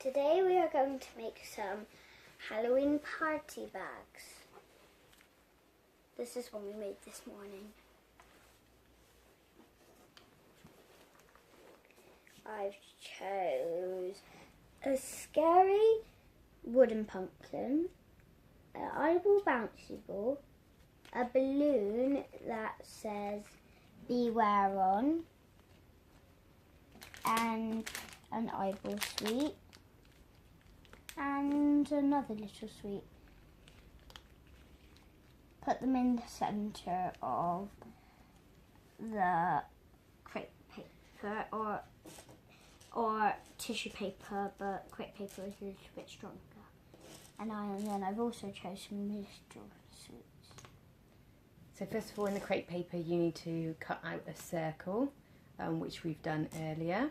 Today we are going to make some Halloween party bags. This is one we made this morning. I've chose a scary wooden pumpkin, an eyeball bouncy ball, a balloon that says beware on, and an eyeball sweet, and another little sweet. Put them in the centre of the crepe paper or tissue paper, but crepe paper is a little bit stronger. And then I've also chosen little sweets. So first of all, in the crepe paper you need to cut out a circle, which we've done earlier,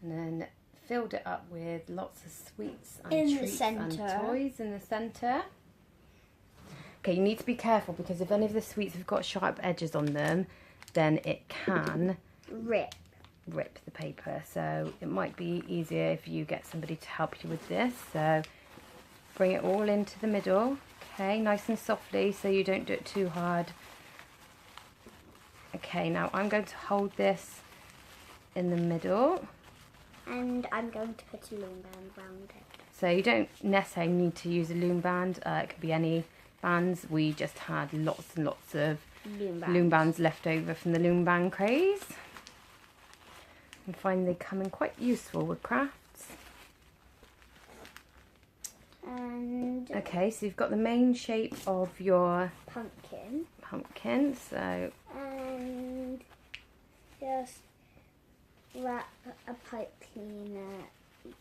and then filled it up with lots of sweets and treats and toys in the centre. Okay, you need to be careful because if any of the sweets have got sharp edges on them, then it can rip the paper. So it might be easier if you get somebody to help you with this. So bring it all into the middle, okay, nice and softly so you don't do it too hard. Okay, now I'm going to hold this in the middle. And I'm going to put a loom band around it. So you don't necessarily need to use a loom band, it could be any bands. We just had lots and lots of loom bands left over from the loom band craze. I find they come in quite useful with crafts. And okay, so you've got the main shape of your pumpkin, so and just wrap a pipe cleaner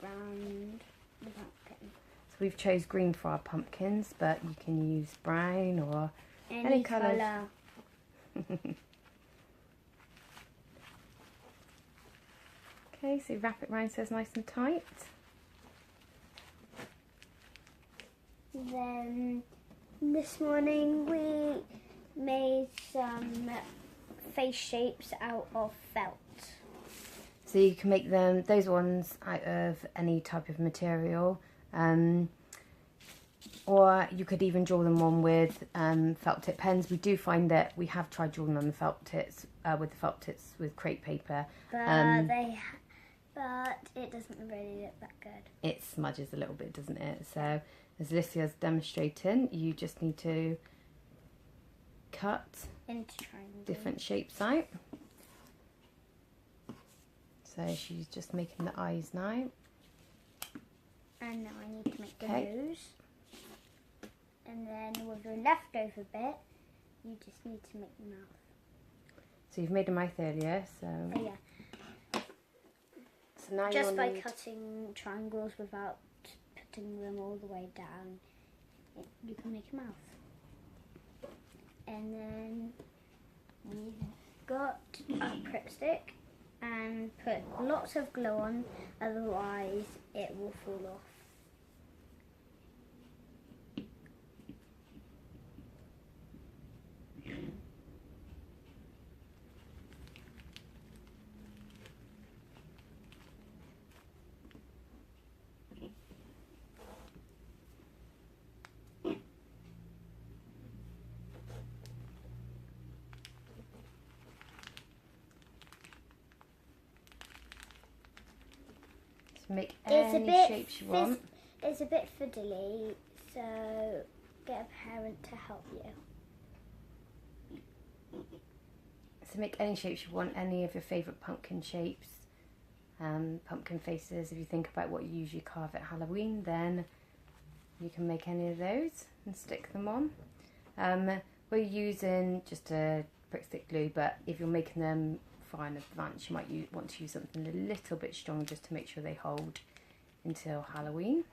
around the pumpkin. So we've chose green for our pumpkins, but you can use brown or any colour. Okay, so wrap it around so it's nice and tight. Then this morning we made some face shapes out of felt. So you can make them, those ones, out of any type of material, or you could even draw them on with felt tip pens. We do find that we have tried drawing on the felt tips with crepe paper, but it doesn't really look that good. It smudges a little bit, doesn't it? So as Alicia's demonstrating, you just need to cut into triangles, different shapes out. So she's just making the eyes now. And now I need to make the nose. And then with your leftover bit, you just need to make the mouth. So you've made a mouth earlier, so... Oh yeah. So now just by cutting triangles without putting them all the way down, you can make a mouth. And then we've got a Prep stick. And put lots of glue on, otherwise it will fall off. Make any shapes you want. It's a bit fiddly, so get a parent to help you. So make any shapes you want, any of your favourite pumpkin shapes, pumpkin faces. If you think about what you usually carve at Halloween, then you can make any of those and stick them on. We're using just a prick stick glue, but if you're making them far in advance, you might want to use something a little bit stronger just to make sure they hold until Halloween.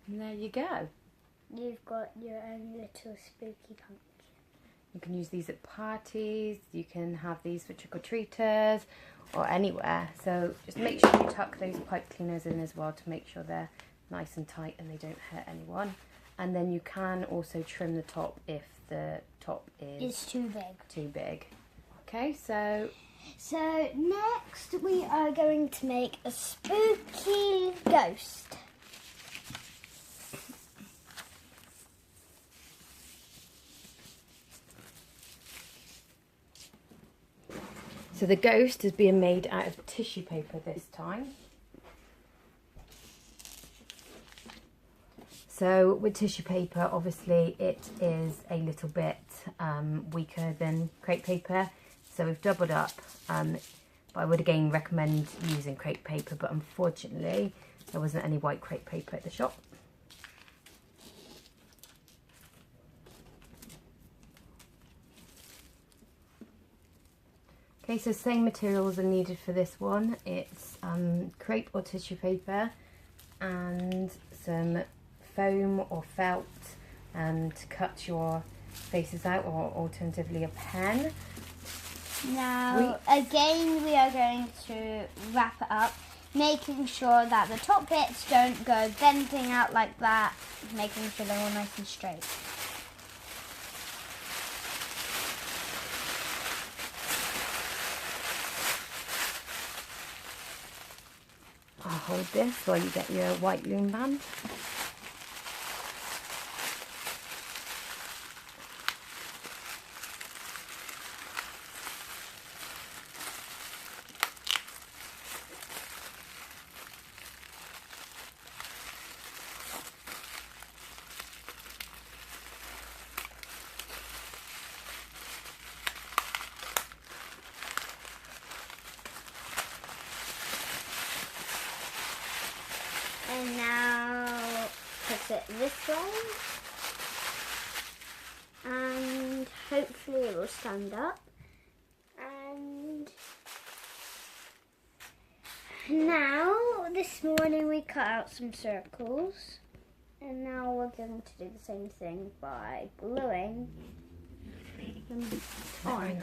And there you go. You've got your own little spooky pumpkin. You can use these at parties, you can have these for trick-or-treaters or anywhere. So just make sure you tuck those pipe cleaners in as well to make sure they're nice and tight and they don't hurt anyone. and then you can also trim the top if the top is It's too big. Too big. Okay, so next we are going to make a spooky ghost. So the ghost is being made out of tissue paper this time. So with tissue paper, obviously it is a little bit weaker than crepe paper. So we've doubled up, but I would again recommend using crepe paper, but unfortunately there wasn't any white crepe paper at the shop. Okay, so same materials are needed for this one. It's crepe or tissue paper and some foam or felt to cut your faces out, or alternatively a pen. Now, again, we are going to wrap it up, making sure that the top bits don't go bending out like that, making sure they're all nice and straight. I'll hold this while you get your white loom band. And now put it this way, and hopefully it will stand up. And now, this morning we cut out some circles, and now we're going to do the same thing by gluing them on.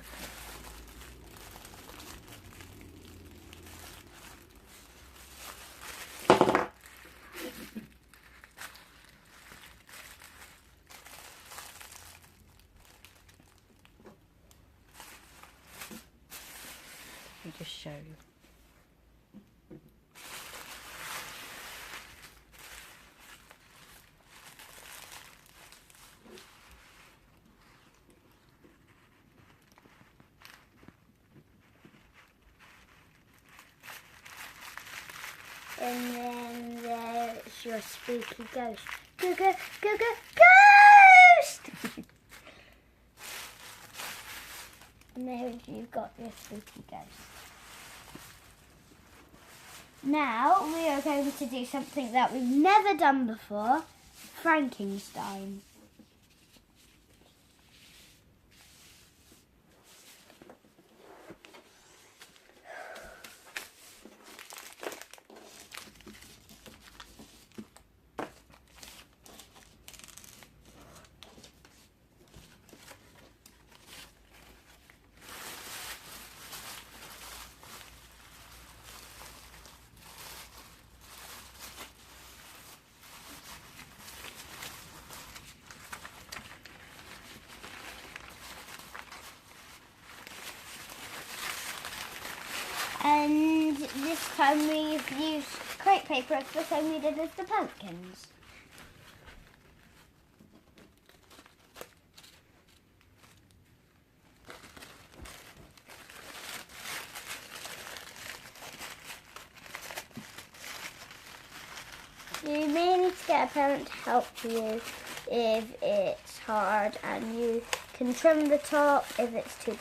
Let me just show you. And then there's your spooky ghost. Go, go, go, go, ghost! And there you've got your spooky ghost. Now we are going to do something that we've never done before, Frankenstein. And this time we've used crepe paper. It's the same we did as the pumpkins. You may need to get a parent to help you if it's hard, and you can trim the top if it's too big.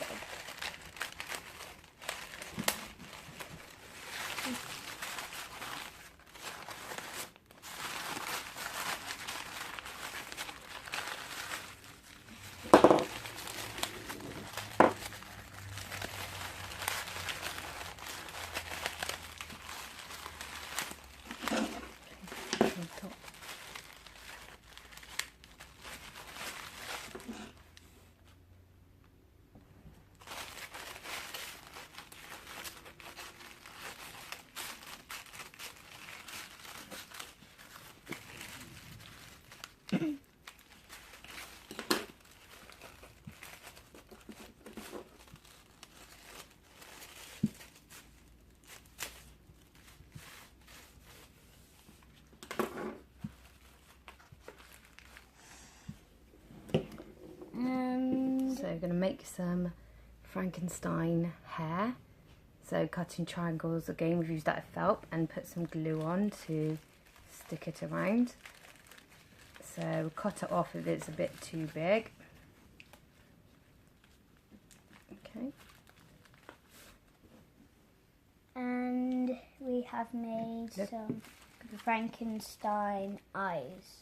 going to make some Frankenstein hair. So cutting triangles, again we've used that felt and put some glue on to stick it around. So cut it off if it's a bit too big. Okay. And we have made some Frankenstein eyes.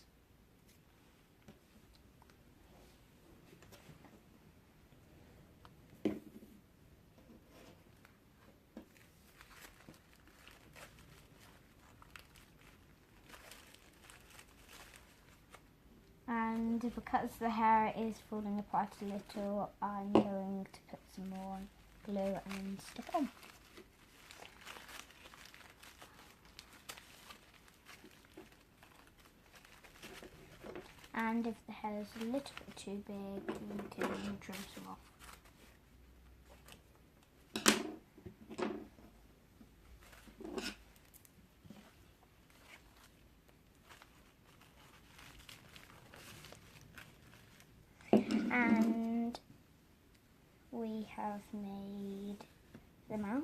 And because the hair is falling apart a little, I'm going to put some more glue and stick on. And if the hair is a little bit too big, we can trim some off. And we have made the mouth.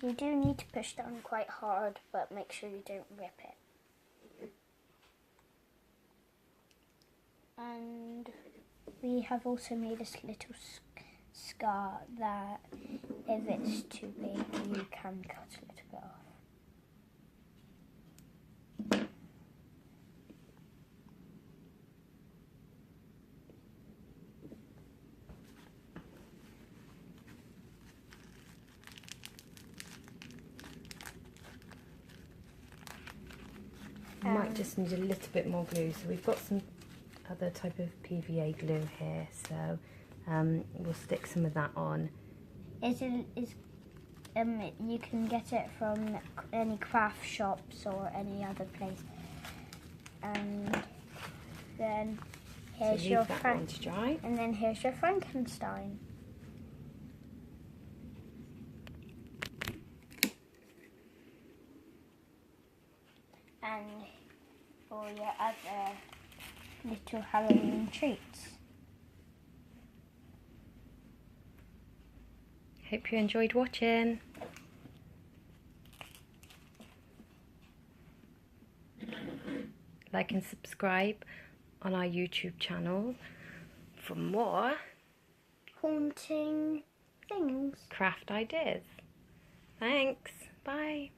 You do need to push down quite hard, but make sure you don't rip it. And we have also made this little scar that if it's too big, you can cut a little bit off. We might just need a little bit more glue, so we've got some other type of PVA glue here, so we'll stick some of that on. You can get it from any craft shops or any other place. And then here's your one to dry. And then here's your Frankenstein. And for your other little Halloween treats. Hope you enjoyed watching. Like and subscribe on our YouTube channel for more haunting things. Craft ideas. Thanks. Bye.